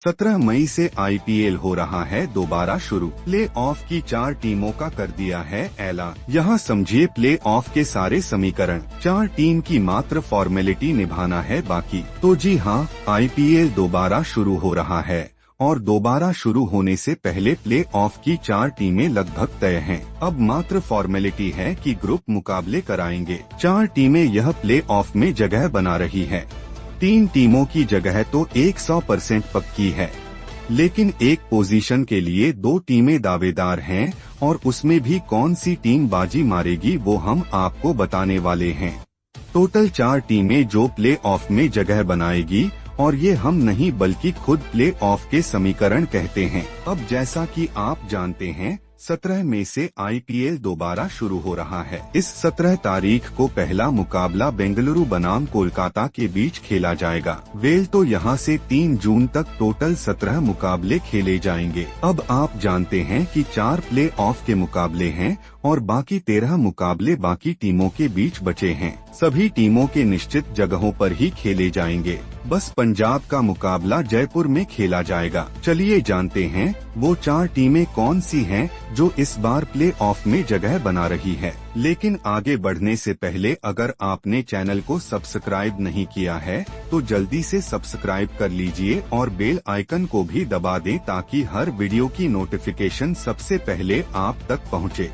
17 मई से आईपीएल हो रहा है दोबारा शुरू। प्ले ऑफ की 4 टीमों का कर दिया है ऐलान। यहाँ समझिए प्ले ऑफ के सारे समीकरण। 4 टीम की मात्र फॉर्मेलिटी निभाना है बाकी। तो जी हाँ, आईपीएल दोबारा शुरू हो रहा है और दोबारा शुरू होने से पहले प्ले ऑफ की 4 टीमें लगभग तय हैं। अब मात्र फॉर्मेलिटी है कि ग्रुप मुकाबले कराएंगे। 4 टीमें यह प्ले ऑफ में जगह बना रही है। 3 टीमों की जगह तो 100% पक्की है, लेकिन एक पोजीशन के लिए 2 टीमें दावेदार हैं और उसमें भी कौन सी टीम बाजी मारेगी वो हम आपको बताने वाले हैं। टोटल 4 टीमें जो प्ले ऑफ में जगह बनाएगी, और ये हम नहीं बल्कि खुद प्ले ऑफ के समीकरण कहते हैं। अब जैसा कि आप जानते हैं, 17 मई से आईपीएल दोबारा शुरू हो रहा है। इस 17 तारीख को पहला मुकाबला बेंगलुरु बनाम कोलकाता के बीच खेला जाएगा। वेल तो यहाँ से 3 जून तक टोटल 17 मुकाबले खेले जाएंगे। अब आप जानते हैं कि 4 प्ले ऑफ के मुकाबले हैं और बाकी 13 मुकाबले बाकी टीमों के बीच बचे हैं। सभी टीमों के निश्चित जगहों पर ही खेले जाएंगे। बस पंजाब का मुकाबला जयपुर में खेला जाएगा। चलिए जानते हैं वो 4 टीमें कौन सी हैं जो इस बार प्ले ऑफ में जगह बना रही है। लेकिन आगे बढ़ने से पहले अगर आपने चैनल को सब्सक्राइब नहीं किया है तो जल्दी से सब्सक्राइब कर लीजिए और बेल आइकन को भी दबा दें ताकि हर वीडियो की नोटिफिकेशन सबसे पहले आप तक पहुंचे।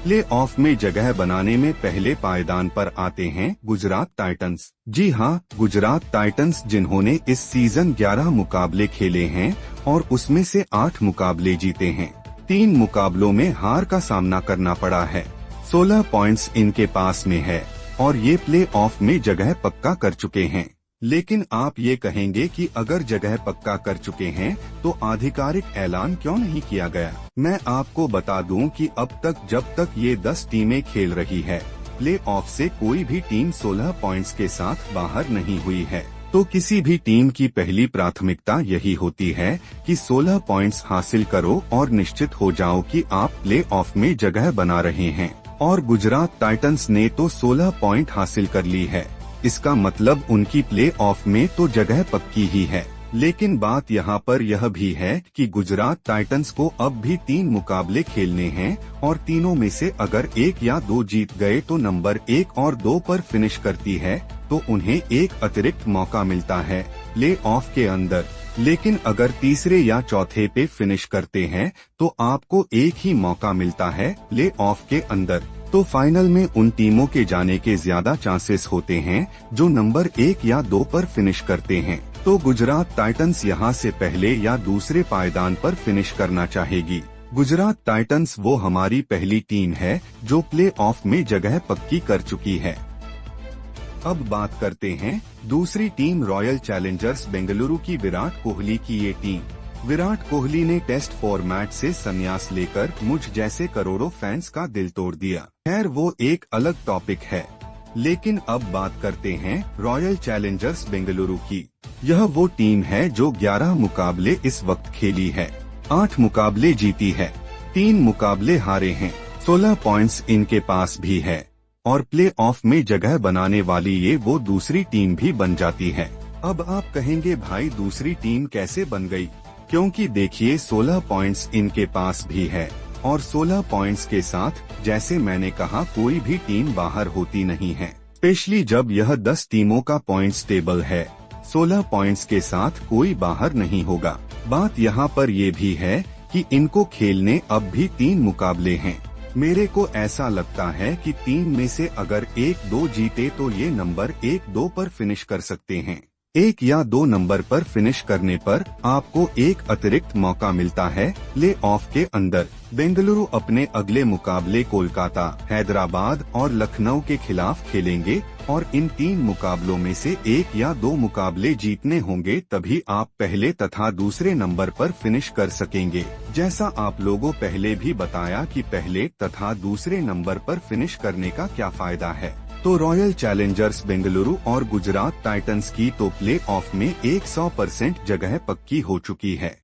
प्ले ऑफ में जगह बनाने में पहले पायदान पर आते हैं गुजरात टाइटंस। जी हाँ, गुजरात टाइटंस जिन्होंने इस सीजन 11 मुकाबले खेले हैं और उसमें से 8 मुकाबले जीते हैं। 3 मुकाबलों में हार का सामना करना पड़ा है। 16 पॉइंट्स इनके पास में है और ये प्ले ऑफ में जगह पक्का कर चुके हैं। लेकिन आप ये कहेंगे कि अगर जगह पक्का कर चुके हैं तो आधिकारिक ऐलान क्यों नहीं किया गया। मैं आपको बता दूं कि अब तक जब तक ये 10 टीमें खेल रही है, प्ले ऑफ से कोई भी टीम 16 पॉइंट्स के साथ बाहर नहीं हुई है। तो किसी भी टीम की पहली प्राथमिकता यही होती है कि 16 पॉइंट्स हासिल करो और निश्चित हो जाओ कि आप प्ले ऑफ में जगह बना रहे हैं। और गुजरात टाइटंस ने तो 16 पॉइंट हासिल कर ली है। इसका मतलब उनकी प्ले ऑफ में तो जगह पक्की ही है। लेकिन बात यहाँ पर यह भी है कि गुजरात टाइटंस को अब भी 3 मुकाबले खेलने हैं और तीनों में से अगर 1 या 2 जीत गए तो नंबर 1 और 2 पर फिनिश करती है तो उन्हें एक अतिरिक्त मौका मिलता है प्ले ऑफ के अंदर। लेकिन अगर तीसरे या चौथे पे फिनिश करते हैं तो आपको एक ही मौका मिलता है प्ले ऑफ के अंदर। तो फाइनल में उन टीमों के जाने के ज्यादा चांसेस होते हैं जो नंबर 1 या 2 पर फिनिश करते हैं। तो गुजरात टाइटंस यहां से पहले या दूसरे पायदान पर फिनिश करना चाहेगी। गुजरात टाइटंस वो हमारी पहली टीम है जो प्ले ऑफ में जगह पक्की कर चुकी है। अब बात करते हैं दूसरी टीम रॉयल चैलेंजर्स बेंगलुरु की। विराट कोहली की ये टीम। विराट कोहली ने टेस्ट फॉर्मेट से संन्यास लेकर मुझ जैसे करोड़ों फैंस का दिल तोड़ दिया। खैर वो एक अलग टॉपिक है, लेकिन अब बात करते हैं रॉयल चैलेंजर्स बेंगलुरु की। यह वो टीम है जो 11 मुकाबले इस वक्त खेली है, 8 मुकाबले जीती है, 3 मुकाबले हारे हैं, 16 पॉइंट्स इनके पास भी है और प्ले ऑफ में जगह बनाने वाली ये वो दूसरी टीम भी बन जाती है। अब आप कहेंगे भाई दूसरी टीम कैसे बन गई? क्योंकि देखिए 16 पॉइंट्स इनके पास भी है और 16 पॉइंट्स के साथ जैसे मैंने कहा कोई भी टीम बाहर होती नहीं है, स्पेशली जब यह 10 टीमों का पॉइंट्स टेबल है। 16 पॉइंट्स के साथ कोई बाहर नहीं होगा। बात यहाँ पर ये भी है कि इनको खेलने अब भी 3 मुकाबले हैं। मेरे को ऐसा लगता है कि 3 में से अगर 1-2 जीते तो ये नंबर 1-2 पर फिनिश कर सकते हैं। 1 या 2 नंबर पर फिनिश करने पर आपको एक अतिरिक्त मौका मिलता है प्ले ऑफ के अंदर। बेंगलुरु अपने अगले मुकाबले कोलकाता, हैदराबाद और लखनऊ के खिलाफ खेलेंगे और इन 3 मुकाबलों में से 1 या 2 मुकाबले जीतने होंगे, तभी आप पहले तथा दूसरे नंबर पर फिनिश कर सकेंगे। जैसा आप लोगों पहले भी बताया कि पहले तथा दूसरे नंबर पर फिनिश करने का क्या फायदा है। तो रॉयल चैलेंजर्स बेंगलुरु और गुजरात टाइटंस की तो प्ले ऑफ में 100% जगह पक्की हो चुकी है।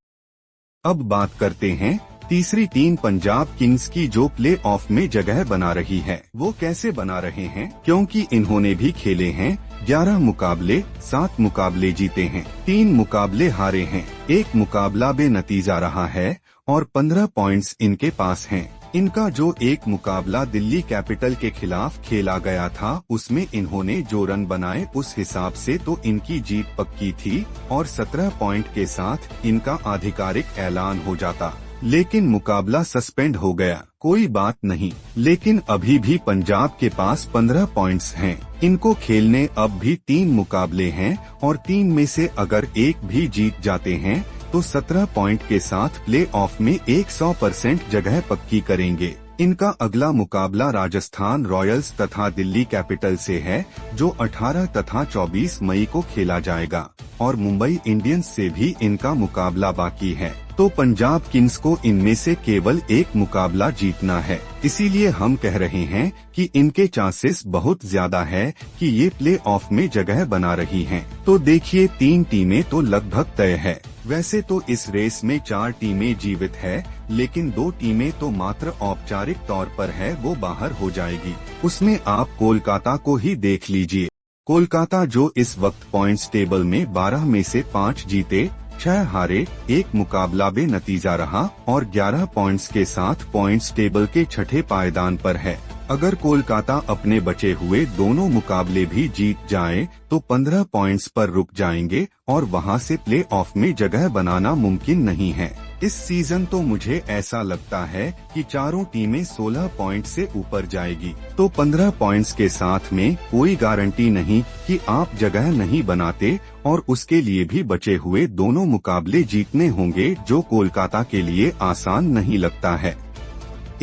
अब बात करते हैं तीसरी टीम पंजाब किंग्स की जो प्ले ऑफ में जगह बना रही है। वो कैसे बना रहे हैं? क्योंकि इन्होंने भी खेले हैं 11 मुकाबले, 7 मुकाबले जीते हैं, 3 मुकाबले हारे हैं, 1 मुकाबला बेनतीजा रहा है और 15 पॉइंट्स इनके पास हैं। इनका जो एक मुकाबला दिल्ली कैपिटल के खिलाफ खेला गया था उसमें इन्होंने जो रन बनाए उस हिसाब से तो इनकी जीत पक्की थी और 17 पॉइंट के साथ इनका आधिकारिक ऐलान हो जाता, लेकिन मुकाबला सस्पेंड हो गया। कोई बात नहीं, लेकिन अभी भी पंजाब के पास 15 पॉइंट्स हैं। इनको खेलने अब भी 3 मुकाबले हैं और 3 में से अगर एक भी जीत जाते हैं तो 17 पॉइंट के साथ प्ले ऑफ में 100% जगह पक्की करेंगे। इनका अगला मुकाबला राजस्थान रॉयल्स तथा दिल्ली कैपिटल से है जो 18 तथा 24 मई को खेला जाएगा और मुंबई इंडियंस से भी इनका मुकाबला बाकी है। तो पंजाब किंग्स को इनमें से केवल एक मुकाबला जीतना है, इसीलिए हम कह रहे हैं कि इनके चांसेस बहुत ज्यादा है कि ये प्ले ऑफ में जगह बना रही हैं। तो देखिए 3 टीमें तो लगभग तय है। वैसे तो इस रेस में 4 टीमें जीवित है, लेकिन 2 टीमें तो मात्र औपचारिक तौर पर है, वो बाहर हो जाएगी। उसमें आप कोलकाता को ही देख लीजिए। कोलकाता जो इस वक्त पॉइंट्स टेबल में 12 में से 5 जीते, 6 हारे, 1 मुकाबला बेनतीजा रहा और 11 पॉइंट्स के साथ पॉइंट्स टेबल के छठे पायदान पर है। अगर कोलकाता अपने बचे हुए दोनों मुकाबले भी जीत जाए तो 15 पॉइंट्स पर रुक जाएंगे और वहां से प्ले ऑफ में जगह बनाना मुमकिन नहीं है। इस सीजन तो मुझे ऐसा लगता है कि चारों टीमें 16 पॉइंट से ऊपर जाएगी, तो 15 पॉइंट्स के साथ में कोई गारंटी नहीं कि आप जगह नहीं बनाते और उसके लिए भी बचे हुए दोनों मुकाबले जीतने होंगे, जो कोलकाता के लिए आसान नहीं लगता है।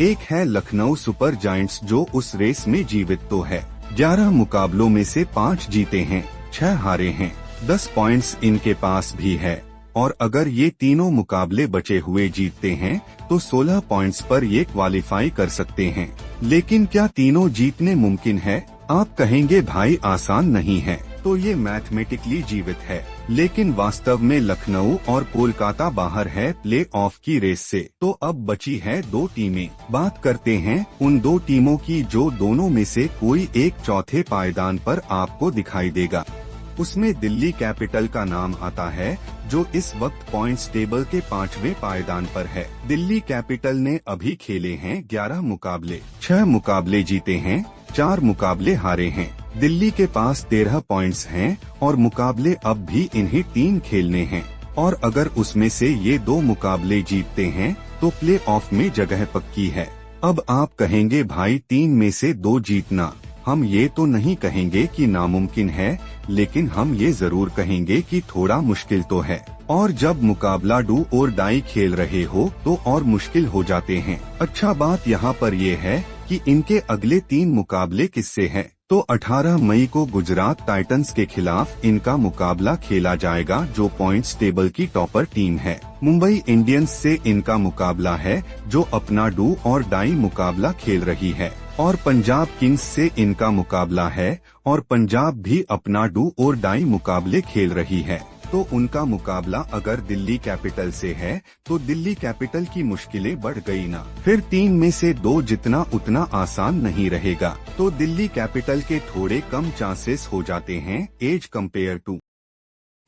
एक है लखनऊ सुपर जायंट्स जो उस रेस में जीवित तो है, 11 मुकाबलों में से 5 जीते हैं, 6 हारे हैं, 10 पॉइंट्स इनके पास भी है और अगर ये तीनों मुकाबले बचे हुए जीतते हैं तो 16 पॉइंट्स पर ये क्वालिफाई कर सकते हैं। लेकिन क्या तीनों जीतने मुमकिन है? आप कहेंगे भाई आसान नहीं है, तो ये मैथमेटिकली जीवित है, लेकिन वास्तव में लखनऊ और कोलकाता बाहर है प्ले ऑफ की रेस से। तो अब बची है 2 टीमें। बात करते हैं उन 2 टीमों की जो दोनों में से कोई एक चौथे पायदान पर आपको दिखाई देगा। उसमें दिल्ली कैपिटल का नाम आता है जो इस वक्त पॉइंट्स टेबल के 5वें पायदान पर है। दिल्ली कैपिटल ने अभी खेले हैं 11 मुकाबले, 6 मुकाबले जीते हैं, 4 मुकाबले हारे हैं। दिल्ली के पास 13 पॉइंट्स हैं और मुकाबले अब भी इन्हें 3 खेलने हैं और अगर उसमें से ये 2 मुकाबले जीतते हैं तो प्ले ऑफ में जगह पक्की है। अब आप कहेंगे भाई 3 में से 2 जीतना, हम ये तो नहीं कहेंगे कि नामुमकिन है, लेकिन हम ये जरूर कहेंगे कि थोड़ा मुश्किल तो है। और जब मुकाबला डू और डाई खेल रहे हो तो और मुश्किल हो जाते हैं। अच्छा बात यहाँ पर ये है कि इनके अगले 3 मुकाबले किससे हैं? तो 18 मई को गुजरात टाइटंस के खिलाफ इनका मुकाबला खेला जाएगा जो पॉइंट्स टेबल की टॉपर टीम है। मुंबई इंडियंस से इनका मुकाबला है जो अपना डू और डाई मुकाबला खेल रही है और पंजाब किंग्स से इनका मुकाबला है और पंजाब भी अपना डू और डाई मुकाबले खेल रही है। तो उनका मुकाबला अगर दिल्ली कैपिटल से है तो दिल्ली कैपिटल की मुश्किलें बढ़ गई ना। फिर 3 में से 2 जितना उतना आसान नहीं रहेगा, तो दिल्ली कैपिटल के थोड़े कम चांसेस हो जाते हैं as compare to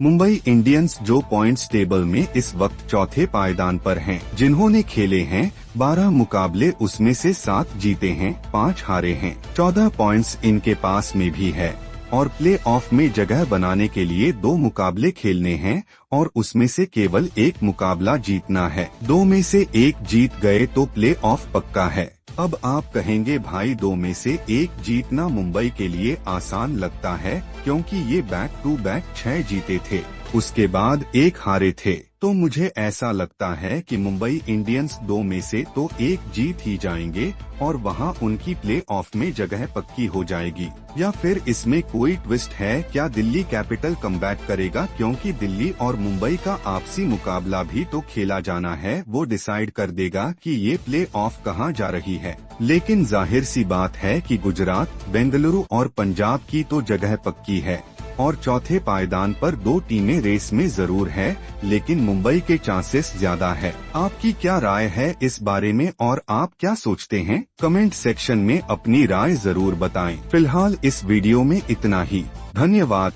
Mumbai Indians जो पॉइंट्स टेबल में इस वक्त चौथे पायदान पर हैं, जिन्होंने खेले हैं 12 मुकाबले, उसमें से 7 जीते हैं, 5 हारे हैं, 14 पॉइंट्स इनके पास में भी है और प्ले ऑफ में जगह बनाने के लिए 2 मुकाबले खेलने हैं और उसमें से केवल 1 मुकाबला जीतना है। 2 में से 1 जीत गए तो प्ले ऑफ पक्का है। अब आप कहेंगे भाई 2 में से 1 जीतना मुंबई के लिए आसान लगता है क्योंकि ये बैक टू बैक 6 जीते थे, उसके बाद 1 हारे थे। तो मुझे ऐसा लगता है कि मुंबई इंडियंस 2 में से तो 1 जीत ही जाएंगे और वहां उनकी प्ले ऑफ में जगह पक्की हो जाएगी। या फिर इसमें कोई ट्विस्ट है क्या? दिल्ली कैपिटल कमबैक करेगा क्योंकि दिल्ली और मुंबई का आपसी मुकाबला भी तो खेला जाना है, वो डिसाइड कर देगा कि ये प्ले ऑफ कहां जा रही है। लेकिन जाहिर सी बात है कि गुजरात, बेंगलुरु और पंजाब की तो जगह पक्की है। और चौथे पायदान पर 2 टीमें रेस में जरूर है, लेकिन मुंबई के चांसेस ज्यादा है। आपकी क्या राय है इस बारे में और आप क्या सोचते हैं? कमेंट सेक्शन में अपनी राय जरूर बताएं। फिलहाल इस वीडियो में इतना ही। धन्यवाद।